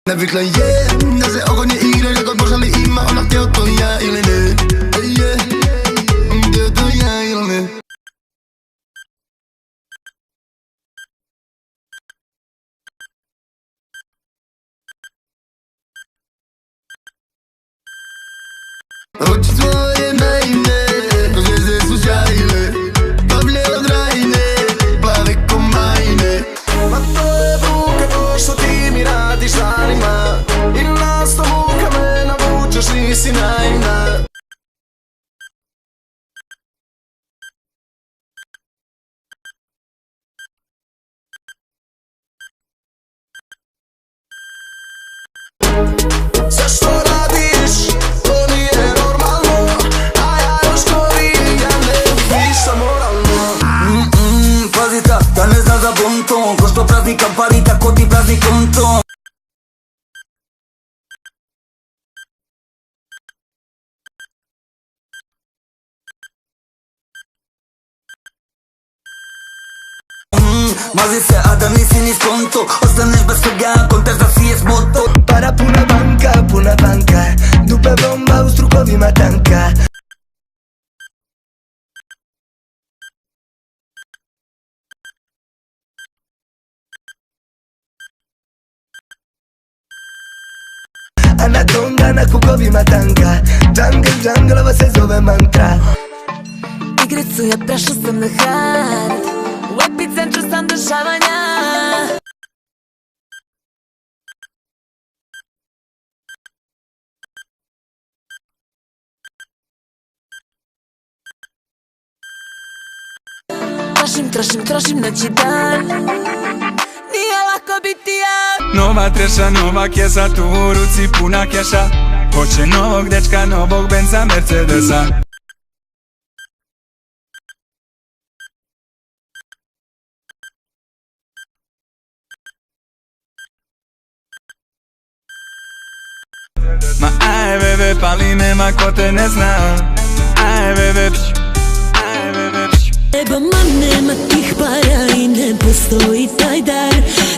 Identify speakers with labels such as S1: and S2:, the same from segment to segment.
S1: Nevykle je, da se oko nje igraš kako požali ima. Ona htio to ja ili ne. Htio to ja ili ne. Oči tvoje naivne, ko zvijezde su sjajne, toplje od rajne, plave ko majne.
S2: Ma to je buka to što ti mi radiš danima, i nas to muka me navučeš, nisi naivna. Zašto radiš? To nije normalno, a ja još govorim, ja ne nisam moralno.
S3: Pazita, da ne zna za bonton, ko što prazni kampari, tako ti prazni konton. Mazi se, a da nisi ni skonto, ostaneš bez svega, kontaš da si je smoto.
S4: Para puna banka, dupe bomba u strukovima tanka. Anaconda na kukovima tanka, jungle, ovo se zove mantra.
S5: Igricu ja prešla sam na hard, u epicentru sam dešavanja. Trošim noć i dan, nije lako biti ja.
S6: Nova treša, nova kesa, tu u ruci puna keša. Hoće novog dečka, novog Benza, Mercedesa. Ma aj bebe, pali me, ma ko te ne zna. Aj bebe, aj bebe.
S5: Eba ma nema tih para i ne postoji taj dar,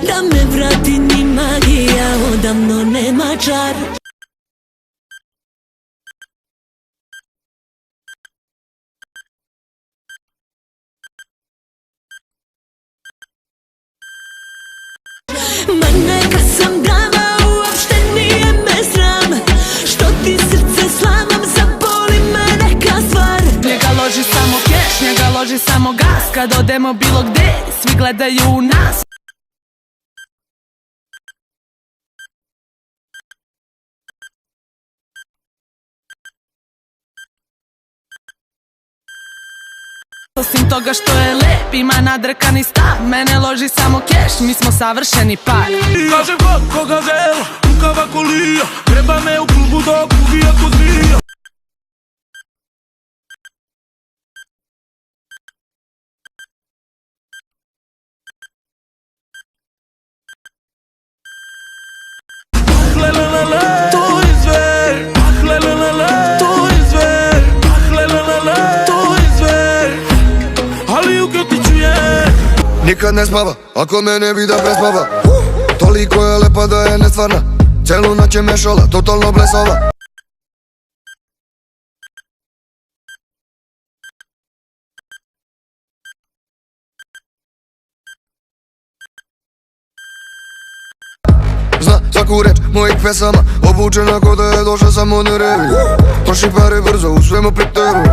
S5: da me vrati ni magija, odavno nema čar. Ma neka sam brava, uopšte nije me sram, što ti srce slamam, zaboli me neka stvar.
S7: Njega loži samo keš, njega loži samo gas, kad odemo bilo gde, svi gledaju u nas. Osim toga što je lep, ima nadrkani stav, mene loži samo keš, mi smo savršeni par.
S2: Kažem god koga zela, lukava kolija, treba me u klubu dok uvija ko zmija. Lelelele, to je zver. Lelelele, to je zver. Lelelele, to je zver. Ali u ti čuje.
S1: Nikad ne spava, ako me ne vida prespava. Toliko je lepa da je nestvarna, celu noć je mešala, totalno blesova. Zna svaku reč mojih pesama, obučena ko da je došla samo na revi. Troši pare brzo u svemu preteru.